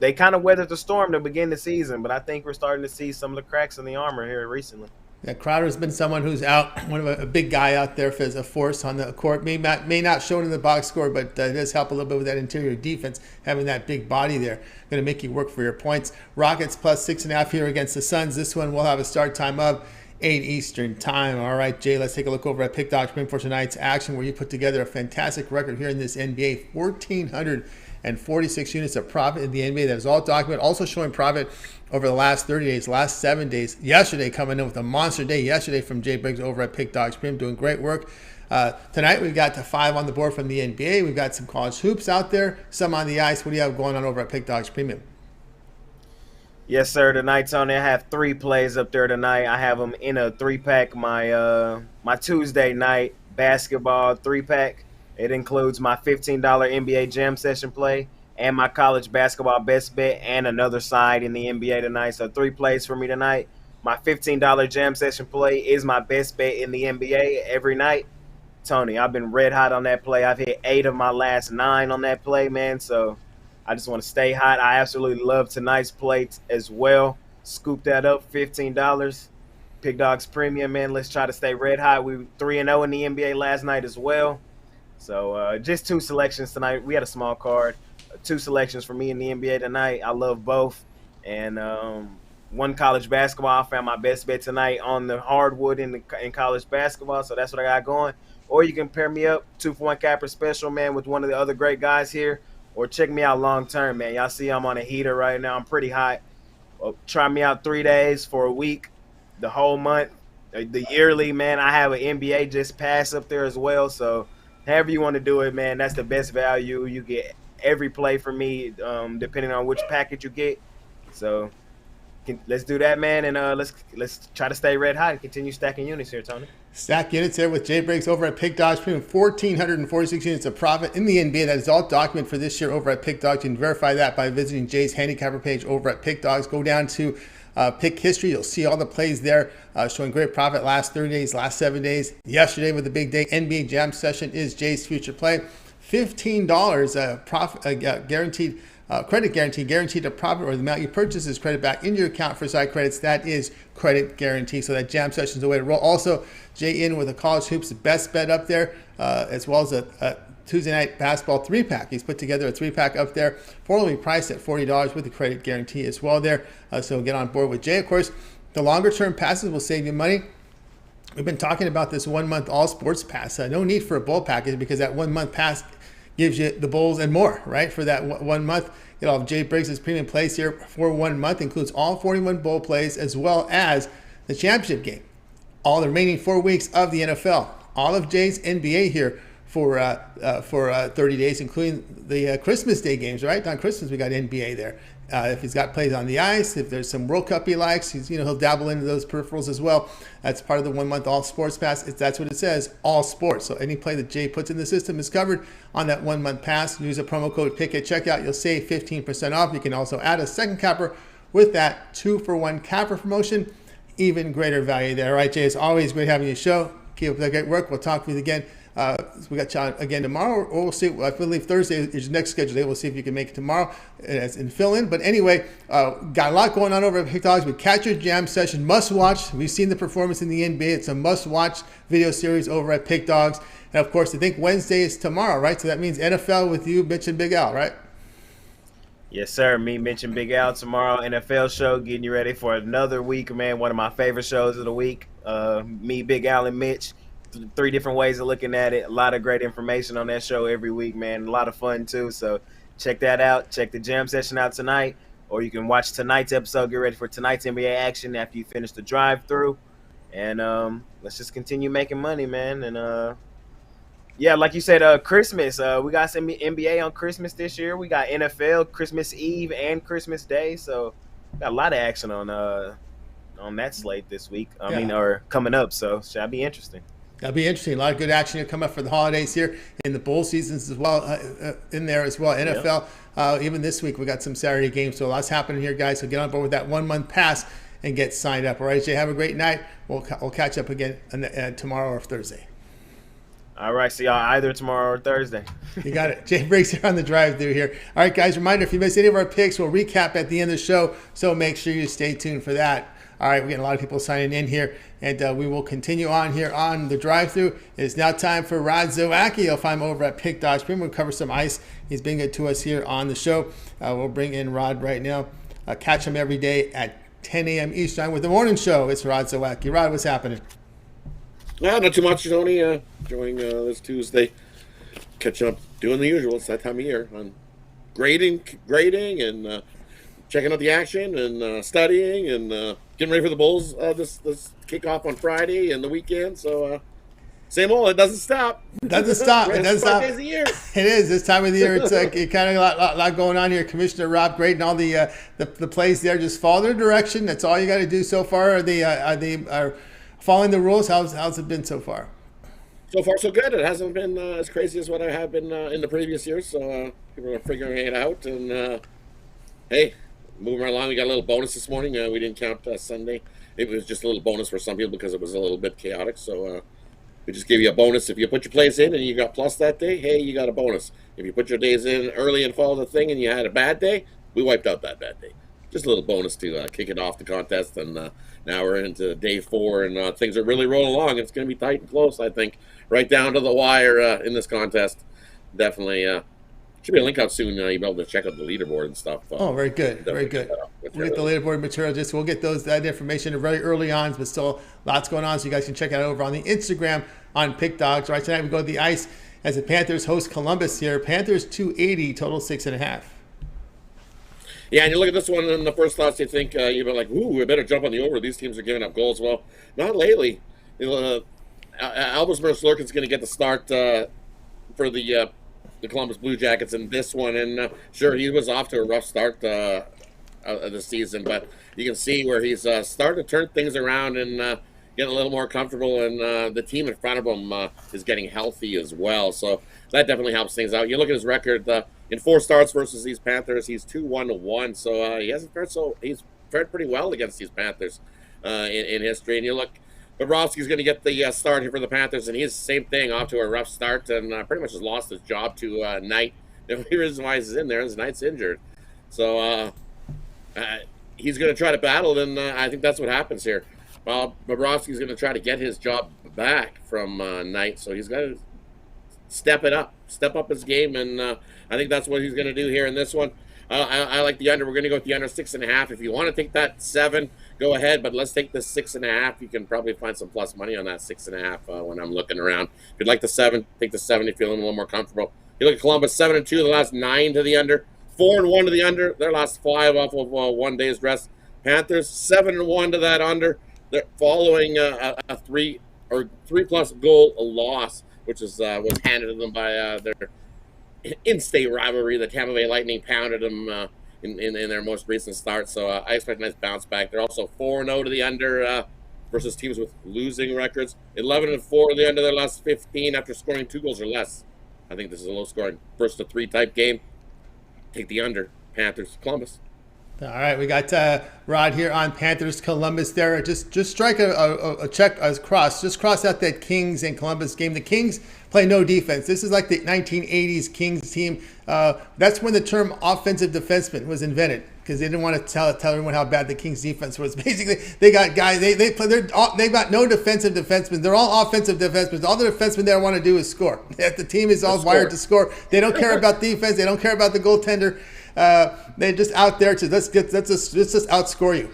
they kind of weathered the storm to begin the season. But I think we're starting to see some of the cracks in the armor here recently. Yeah, Crowder's been someone who's out, a big guy out there as a force on the court. May not show it in the box score, but it does help a little bit with that interior defense, having that big body there. Going to make you work for your points. Rockets plus 6.5 here against the Suns. This one will have a start time of 8 Eastern time. All right, Jay, let's take a look over at Pick Dog's Prim for tonight's action, where you put together a fantastic record here in this NBA, 1,446 units of profit in the NBA. That is all documented, also showing profit over the last 30 days, last 7 days. Yesterday coming in with a monster day yesterday from Jay Briggs over at Pick Dog's Prim, doing great work. Tonight we've got to 5 on the board from the NBA. We've got some college hoops out there, some on the ice. What do you have going on over at Pick Dog's Premium? Yes, sir. Tonight, Tony, I have 3 plays up there tonight. I have them in a 3-pack. My Tuesday night basketball 3-pack. It includes my $15 NBA Jam Session play and my college basketball best bet and another side in the NBA tonight. So 3 plays for me tonight. My $15 Jam Session play is my best bet in the NBA every night. Tony, I've been red hot on that play. I've hit 8 of my last 9 on that play, man. So I just want to stay hot. I absolutely love tonight's play as well. Scoop that up, $15. Pick Dogs Premium, man. Let's try to stay red hot. We were 3-0 in the NBA last night as well. So just 2 selections tonight. We had a small card. 2 selections for me in the NBA tonight. I love both. And 1 college basketball. I found my best bet tonight on the hardwood in college basketball. So that's what I got going. Or you can pair me up, 2-for-1 capper special, man, with one of the other great guys here. Or check me out long term, man. Y'all see I'm on a heater right now. I'm pretty hot. Well, try me out 3 days for a week, the whole month, the yearly, man. I have an NBA just pass up there as well. So however you want to do it, man, that's the best value. You get every play from me, depending on which package you get. So let's do that, man, and let's try to stay red hot and continue stacking units here, Tony. Stack units there with Jay Briggs over at Pick Dogs, premium 1,446 units of profit in the NBA. That is all documented for this year over at Pick Dogs. You can verify that by visiting Jay's handicapper page over at Pick Dogs. Go down to pick history. You'll see all the plays there showing great profit last 30 days, last 7 days. Yesterday with the big day NBA Jam session is Jay's future play. $15 profit guaranteed. Credit guarantee, guaranteed to profit, or the amount you purchase is credit back into your account for side credits. That is credit guarantee. So that jam session is the way to roll. Also, Jay in with a college hoops best bet up there, as well as a Tuesday night basketball 3-pack. He's put together a 3-pack up there, formerly priced at $40 with the credit guarantee as well there. So get on board with Jay. Of course, the longer term passes will save you money. We've been talking about this 1 month all sports pass. No need for a bowl package because that 1 month pass gives you the bowls and more, right? For that 1 month, you know, Jay Briggs' premium plays here for 1 month includes all 41 bowl plays as well as the championship game, all the remaining 4 weeks of the NFL, all of Jay's NBA here for 30 days, including the Christmas Day games, right? On Christmas, we got NBA there. If he's got plays on the ice, if there's some World Cup he likes, he'll dabble into those peripherals as well. That's part of the 1 month all sports pass. That's what it says, all sports. So any play that Jay puts in the system is covered on that 1 month pass. Use a promo code PICK at checkout. You'll save 15% off. You can also add a second capper with that 2-for-1 capper promotion. Even greater value there. All right, Jay, it's always great having you show. Keep up that great work. We'll talk with you again. We got John again tomorrow, or we'll see. I believe Thursday is your next schedule day. We'll see if you can make it tomorrow and fill in. But anyway, got a lot going on over at Pick Dogs with Catch Your Jam session. Must watch. We've seen the performance in the NBA. It's a must watch video series over at Pick Dogs. And of course, I think Wednesday is tomorrow, right? So that means NFL with you, Mitch and Big Al, right? Yes, sir. Me, Mitch, and Big Al tomorrow. NFL show, getting you ready for another week, man. One of my favorite shows of the week. Me, Big Al, and Mitch. 3 different ways of looking at it. A lot of great information on that show every week, man. A lot of fun, too. So check that out. Check the jam session out tonight. Or you can watch tonight's episode. Get ready for tonight's NBA action after you finish the drive-through. And let's just continue making money, man. And, yeah, like you said, Christmas. We got some NBA on Christmas this year. We got NFL Christmas Eve and Christmas Day. So got a lot of action on that slate this week. I mean, or coming up. So should be interesting. That'll be interesting. A lot of good action to come up for the holidays here in the bowl seasons as well, in there as well. NFL, even this week we got some Saturday games, so lots happening here, guys. So get on board with that 1 month pass and get signed up. All right, Jay, have a great night. We'll catch up again tomorrow or Thursday. All right, see y'all either tomorrow or Thursday. You got it. Jay Briggs here on the drive-through here. All right, guys, reminder, if you missed any of our picks, we'll recap at the end of the show, so make sure you stay tuned for that. All right, we're getting a lot of people signing in here, and we will continue on here on the drive-through. It is now time for Rod Zawacky. You'll find him over at Pick Dogs Premium. We'll cover some ice. He's been good to us here on the show. We'll bring in Rod right now. Catch him every day at 10 a.m. Eastern with the morning show. It's Rod Zawacky. Rod, what's happening? Not too much, Tony. Enjoying this Tuesday. Catching up, doing the usual. It's that time of year. On grading and checking out the action and studying and getting ready for the Bulls this kickoff on Friday and the weekend. So same old. It doesn't stop. It doesn't stop. It doesn't stop. 5 days a year. It is this time of the year. It's like kind of a lot going on here. Commissioner Rob grading all the plays there. Just follow their direction. That's all you got to do so far. Are following the rules? How's it been so far? So far, so good. It hasn't been as crazy as what I have been in the previous years. So people are figuring it out. And hey, moving right along. We got a little bonus this morning. We didn't count Sunday. It was just a little bonus for some people because it was a little bit chaotic. So we just gave you a bonus. If you put your plays in and you got plus that day, hey, you got a bonus. If you put your days in early and follow the thing and you had a bad day, we wiped out that bad day. Just a little bonus to kick it off the contest. And now we're into day 4 and things are really rolling along. It's going to be tight and close, I think, right down to the wire in this contest. Definitely should be a link out soon. You'll be able to check out the leaderboard and stuff. Very good. Very good. We'll get the leaderboard material. We'll get that information very early on, but still lots going on. So you guys can check it out over on the Instagram on Pick Dogs. Right tonight we go to the ice as the Panthers host Columbus here. Panthers 280, total 6.5. Yeah, and you look at this one, and the first thoughts you think you'd be like, "Ooh, we better jump on the over." These teams are giving up goals. Well, not lately. Albus Merslurkin's going to get the start for the Columbus Blue Jackets in this one, and sure, he was off to a rough start of the season, but you can see where he's starting to turn things around and get a little more comfortable, and the team in front of him is getting healthy as well. So that definitely helps things out. You look at his record in 4 starts versus these Panthers, he's 2-1-1. So he hasn't fared he's fared pretty well against these Panthers in history. And you look, Bobrovsky's going to get the start here for the Panthers, and he's the same thing, off to a rough start, and pretty much has lost his job to Knight. The only reason why he's in there is Knight's injured. So he's going to try to battle, and I think that's what happens here. Well, Bobrovsky's going to try to get his job back from Knight, so he's got to step up his game, and I think that's what he's going to do here in this one. I like the under. We're going to go with the under 6.5. If you want to take that 7, go ahead, but let's take the 6.5. You can probably find some plus money on that 6.5 when I'm looking around. If you'd like the 7, take the 7 if you're feeling a little more comfortable. You look at Columbus, 7-2, the last 9 to the under, 4-1 to the under, their last 5 off of 1 day's rest. Panthers, 7-1 to that under. They're following a 3+ goal loss, which was handed to them by their in-state rivalry. The Tampa Bay Lightning pounded them in their most recent start, so I expect a nice bounce back. They're also 4-0 to the under versus teams with losing records. 11-4 to the under their last 15 after scoring 2 goals or less. I think this is a low-scoring 1-3 type game. Take the under. Panthers, Columbus. All right, we got Rod here on Panthers Columbus there. Just strike a check as cross. Just cross out that Kings and Columbus game. The Kings play no defense. This is like the 1980s Kings team. That's when the term offensive defenseman was invented, because they didn't want to tell everyone how bad the Kings defense was. Basically, they got guys. They've got no defensive defensemen. They're all offensive defensemen. All the defensemen there want to do is score. The team is all wired to score. They don't care about defense. They don't care about the goaltender. They're just out there to let's just outscore you.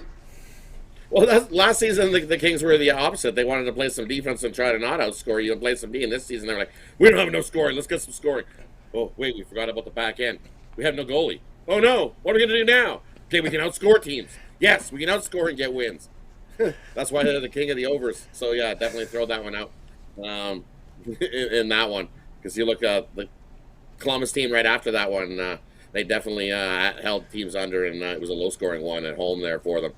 Well, last season the Kings were the opposite. They wanted to play some defense and try to not outscore you and play some D. And this season they're like, we don't have no scoring. Let's get some scoring. Oh wait, we forgot about the back end. We have no goalie. Oh no, what are we gonna do now? Okay, we can outscore teams. Yes, we can outscore and get wins. That's why they're the king of the overs. So yeah, definitely throw that one out in that one, because you look at the Columbus team right after that one. They definitely held teams under, and it was a low-scoring one at home there for them.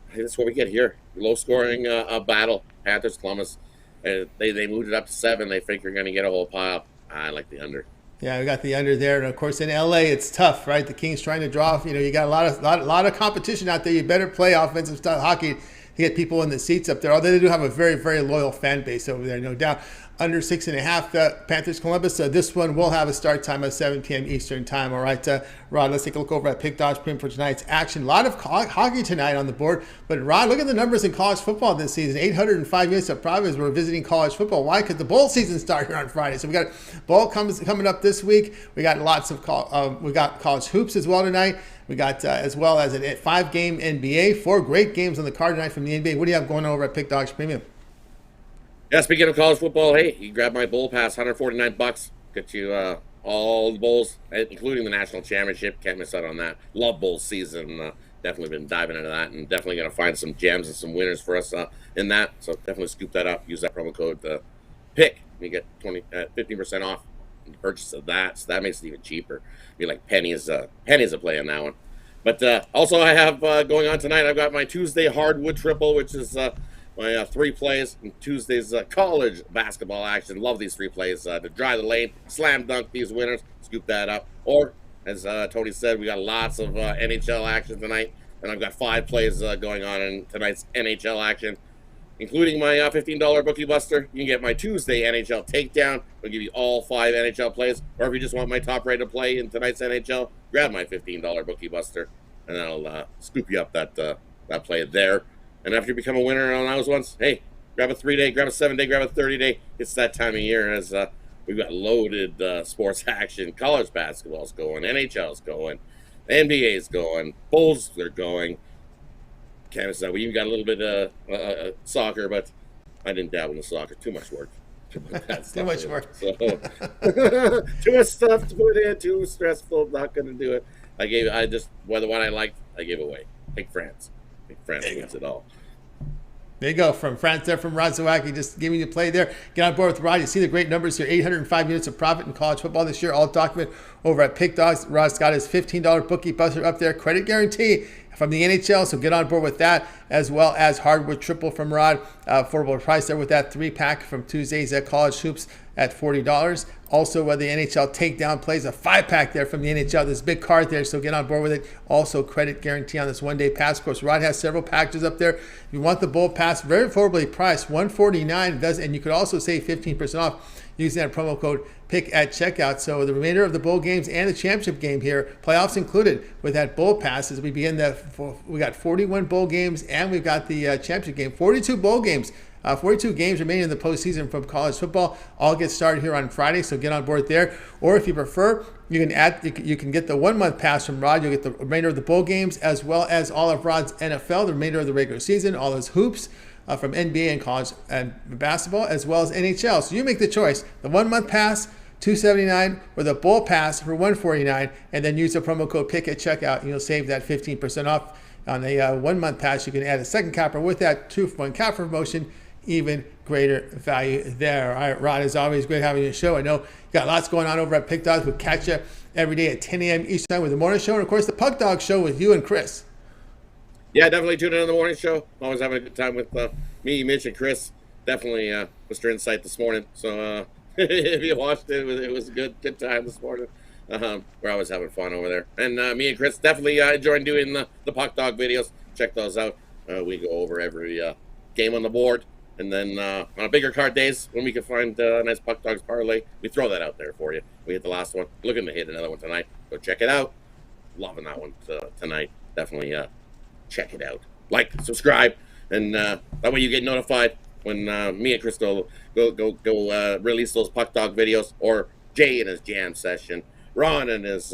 Hey, that's what we get here. Low-scoring battle. Panthers, Columbus. They moved it up to 7. They think you're going to get a whole pile. I like the under. Yeah, we got the under there, and of course in LA it's tough, right? The Kings trying to draw. You got a lot of competition out there. You better play offensive style hockey to get people in the seats up there. Although they do have a very, very loyal fan base over there, no doubt. Under 6.5, Panthers Columbus. So this one will have a start time of 7 p.m. Eastern time. All right, Rod, let's take a look over at Pick Dodge Premium for tonight's action. A lot of hockey tonight on the board. But Rod, look at the numbers in college football this season. 805 units of pride as we're visiting college football. Why? Because the bowl season starts here on Friday. So we got bowl coming up this week. We got lots of we got college hoops as well tonight. We got as well as a 5-game NBA. 4 great games on the card tonight from the NBA. What do you have going over at Pick Dodge Premium? Yeah, speaking of college football, hey, you grab my bowl pass, $149. Get you all the bowls, including the national championship. Can't miss out on that. Love bowl season. Definitely been diving into that, and definitely going to find some gems and some winners for us in that. So definitely scoop that up. Use that promo code PICK. You get 15% off the purchase of that. So that makes it even cheaper. Be like pennies a play on that one. But also I have going on tonight, I've got my Tuesday hardwood triple, which is my 3 plays in Tuesday's college basketball action. Love these 3 plays to dry the lane, slam dunk these winners, scoop that up. Or, as Tony said, we got lots of NHL action tonight, and I've got 5 plays going on in tonight's NHL action, including my $15 Bookie Buster. You can get my Tuesday NHL Takedown. I'll give you all 5 NHL plays. Or if you just want my top-rated play in tonight's NHL, grab my $15 Bookie Buster, and I'll scoop you up that play there. And after you become a winner on those ones, hey, grab a 3-day, grab a 7-day, grab a 30-day. It's that time of year as we've got loaded sports action. College basketball's going, NHL's going, NBA's going, Bulls are going. Canada, we even got a little bit of soccer, but I didn't dabble in soccer. Too much work. Too much work. So, too much stuff to put in, too stressful. Not going to do it. The one I liked, I gave away. Take France. France wins it all. There you go, from France there, from Rod Zawacky, just giving you a play there. Get on board with Rod. You see the great numbers here. 805 units of profit in college football this year, all documented over at Pick Dogs. Rod's got his $15 Bookie Buster up there. Credit guarantee. from the NHL, so get on board with that, as well as hardwood triple from Rod. Affordable price there with that 3-pack from Tuesdays at College Hoops at $40. Also, the NHL Takedown plays a 5-pack there from the NHL. This big card there, so get on board with it. Also, credit guarantee on this one-day pass. Of course, Rod has several packages up there. If you want the Bowl Pass, very affordably priced, $149. And you could also save 15% off using that promo code PICK at checkout. So the remainder of the bowl games and the championship game here, playoffs included, with that Bowl Pass as we begin we got 41 bowl games and we've got the championship game, 42 bowl games. 42 games remaining in the postseason from college football. All get started here on Friday, so get on board there. Or if you prefer, you can get the 1-month pass from Rod. You'll get the remainder of the bowl games as well as all of Rod's NFL, the remainder of the regular season, all those hoops from NBA and college and basketball, as well as NHL. So you make the choice: the 1-month pass, $279, or the Bowl Pass for $149, and then use the promo code PICK at checkout, and you'll save that 15% off on the 1-month pass. You can add a second capper with that 2-for-1 capper promotion. Even greater value there. All right, Rod, as always, great having you on the show. I know you got lots going on over at Pick Dogs. We'll catch you every day at 10 a.m. Eastern Time with the morning show, and of course the Puck Dog show with you and Chris. Yeah, definitely tune in on the morning show. Always having a good time with me, Mitch, and Chris. Definitely Mr. Insight this morning. So if you watched it, it was a good time this morning. We're always having fun over there. And me and Chris definitely enjoying doing the Puck Dog videos. Check those out. We go over every game on the board. And then on a bigger card days, when we can find a nice Puck Dogs parlay, we throw that out there for you. We hit the last one. Looking to hit another one tonight. Go check it out. Loving that one tonight. Definitely check it out. Like, subscribe, and that way you get notified when me and Crystal go release those Puck Dog videos, or Jay in his jam session, Ron in his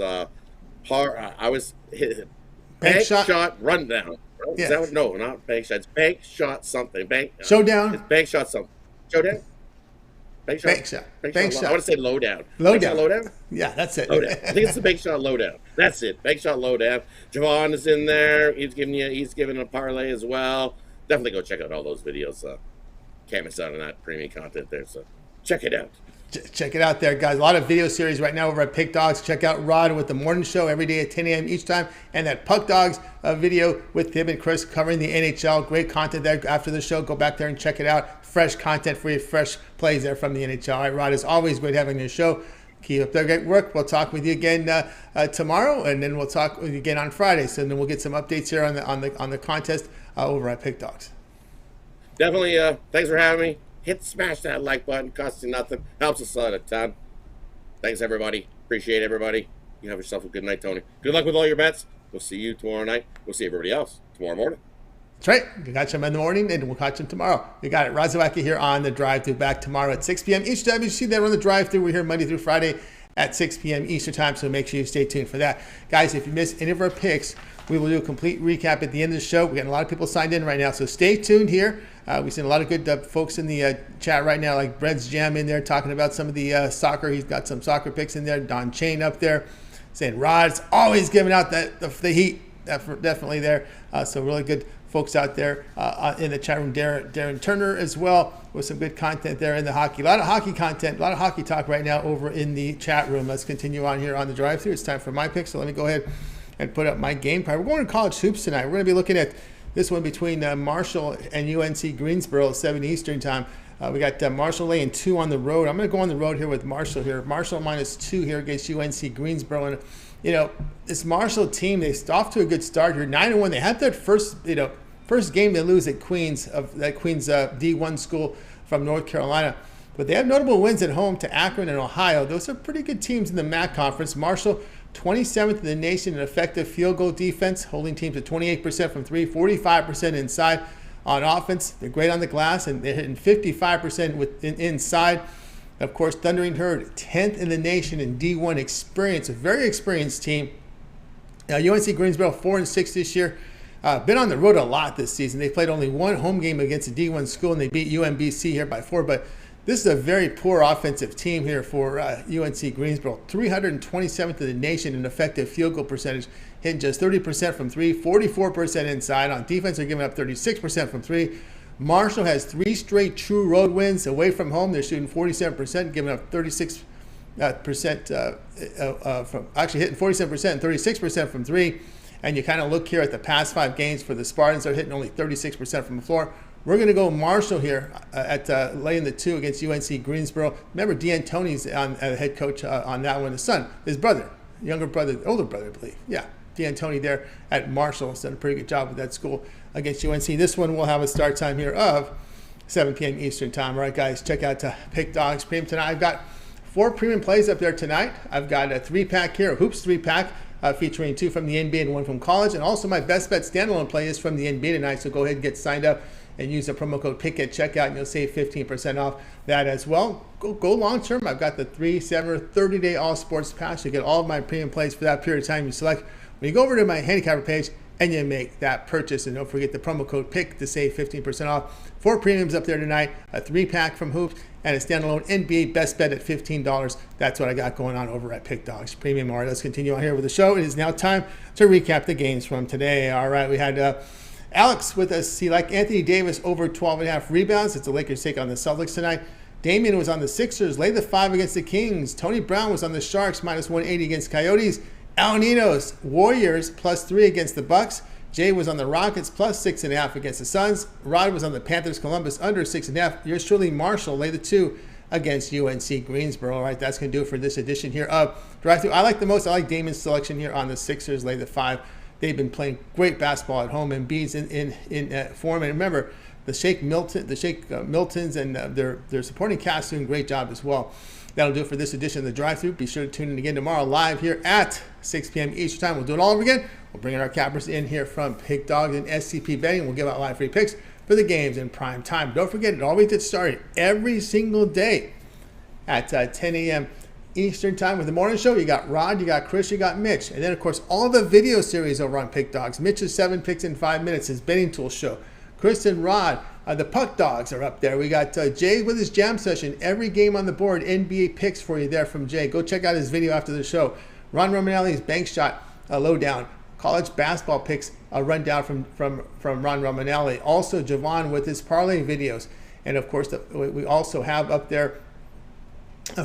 bank shot rundown. Yeah. Is that what, no, not bank shot. It's bank shot something. Showdown. It's bank shot something. Showdown? Bank shot. I want to say lowdown. Lowdown? Yeah, that's it. Lowdown. I think it's the bank shot lowdown. That's it. Bank shot lowdown. Javon is in there. He's giving a parlay as well. Definitely go check out all those videos. Can't miss out on that premium content there. So check it out. Check it out there, guys. A lot of video series right now over at Pick Dogs. Check out Rod with the morning show every day at 10 a.m. each time, and that Puck Dogs video with him and Chris covering the NHL. Great content there after the show. Go back there and check it out. Fresh content for you, fresh plays there from the NHL. All right, Rod, it's always great having your show. Keep up the great work. We'll talk with you again tomorrow, and then we'll talk with you again on Friday. So then we'll get some updates here on the contest over at Pick Dogs. Definitely. Thanks for having me. Smash that like button. Costs you nothing. Helps us out a ton. Thanks, everybody. Appreciate everybody. You have yourself a good night, Tony. Good luck with all your bets. We'll see you tomorrow night. We'll see everybody else tomorrow morning. That's right. You got him in the morning, and we'll catch him tomorrow. You got it. Zawacky here on the Drive Thru, back tomorrow at 6 p.m. Eastern Time. You see that on the Drive Thru. We're here Monday through Friday at 6 p.m. Eastern Time, so make sure you stay tuned for that. Guys, if you missed any of our picks, we will do a complete recap at the end of the show. We're getting a lot of people signed in right now, so stay tuned here. We've seen a lot of good folks in the chat right now, like Brett's Jam in there talking about some of the soccer. He's got some soccer picks in there. Don Chain up there saying Rod's always giving out the heat. Definitely there. So really good folks out there in the chat room. Darren Turner as well with some good content there in the hockey. A lot of hockey content, a lot of hockey talk right now over in the chat room. Let's continue on here on the Drive Thru. It's time for my picks. So let me go ahead and put up my game card. We're going to college hoops tonight. We're going to be looking at this one between Marshall and UNC Greensboro at 7 Eastern Time. We got Marshall laying 2 on the road. I'm going to go on the road here with Marshall here. Marshall -2 here against UNC Greensboro. And, you know, this Marshall team, they're off to a good start here. 9-1. They had that first game they lose at Queens D1 school from North Carolina. But they have notable wins at home to Akron and Ohio. Those are pretty good teams in the MAC conference. Marshall, 27th in the nation in effective field goal defense, holding teams at 28% from 3, 45% inside on offense. They're great on the glass, and they're hitting 55% inside. Of course, Thundering Herd, 10th in the nation in D1 experience, a very experienced team. UNC Greensboro, 4-6 this year. Been on the road a lot this season. They played only one home game against a D1 school, and they beat UMBC here by 4. But this is a very poor offensive team here for UNC Greensboro. 327th in the nation in effective field goal percentage, hitting just 30% from 3, 44% inside. On defense, they're giving up 36% from 3. Marshall has 3 straight true road wins away from home. They're shooting 47%, giving up 36% from actually hitting 47% and 36% from 3. and you kind of look here at the past 5 games for the Spartans, they're hitting only 36% from the floor. We're going to go Marshall here at laying the 2 against UNC Greensboro. Remember, D'Antoni's on head coach on that one. His son, his brother, older brother, I believe. Yeah, D'Antoni there at Marshall has done a pretty good job with that school against UNC. This one will have a start time here of 7 p.m. Eastern time. All right, guys, check out Pick Dogs Premium tonight. I've got 4 premium plays up there tonight. I've got a 3-pack here, a Hoops 3-pack, featuring 2 from the NBA and 1 from college. And also my best bet standalone play is from the NBA tonight. So go ahead and get signed up and use the promo code PICK at checkout, and you'll save 15% off that as well. Go long term. I've got the 3, 7, or 30-day all sports pass. You get all of my premium plays for that period of time you select. When you go over to my handicapper page and you make that purchase, and don't forget the promo code PICK to save 15% off. 4 premiums up there tonight, a 3-pack from Hoops, and a standalone NBA best bet at $15. That's what I got going on over at Pick Dogs Premium. All right, let's continue on here with the show. It is now time to recap the games from today. All right, we had Alex with us. He liked Anthony Davis over 12.5 rebounds. It's the Lakers take on the Celtics tonight. Damian was on the Sixers, laid the 5 against the Kings. Tony Brown was on the Sharks, minus 180 against Coyotes. Ninos, Warriors, plus 3 against the Bucks. Jay was on the Rockets, plus 6.5 against the Suns. Rod was on the Panthers, Columbus, under 6.5. Yours truly, Marshall, laid the 2 against UNC Greensboro. All right, that's going to do it for this edition here of Drive Thru. I like Damian's selection here on the Sixers, laid the 5. They've been playing great basketball at home, and Embiid's in form. And remember, the Shake Miltons and their supporting cast doing a great job as well. That'll do it for this edition of the Drive Thru. Be sure to tune in again tomorrow live here at 6 p.m. Eastern time. We'll do it all over again. We'll bring in our cappers in here from Pick Dogs and SCP Betting. We'll give out live free picks for the games in prime time. Don't forget, it always gets started every single day at 10 a.m. Eastern time with the morning show. You got Rod, you got Chris, you got Mitch. And then, of course, all the video series over on Pick Dogs. Mitch's 7 picks in 5 minutes, his betting tool show. Chris and Rod, the Puck Dogs are up there. We got Jay with his jam session. Every game on the board, NBA picks for you there from Jay. Go check out his video after the show. Ron Romanelli's bank shot lowdown. College basketball picks rundown from Ron Romanelli. Also, Javon with his parlay videos. And, of course, we also have up there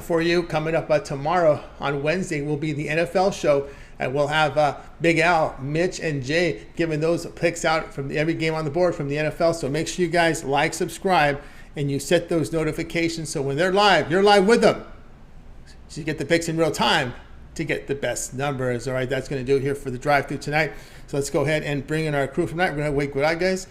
for you coming up tomorrow on Wednesday will be the NFL show, and we'll have Big Al, Mitch, and Jay giving those picks out from every game on the board from the NFL. So make sure you guys like, subscribe, and you set those notifications so when they're live, you're live with them. So you get the picks in real time to get the best numbers. All right, that's going to do it here for the Drive Thru tonight. So let's go ahead and bring in our crew from tonight. We're going to wait, good night, guys.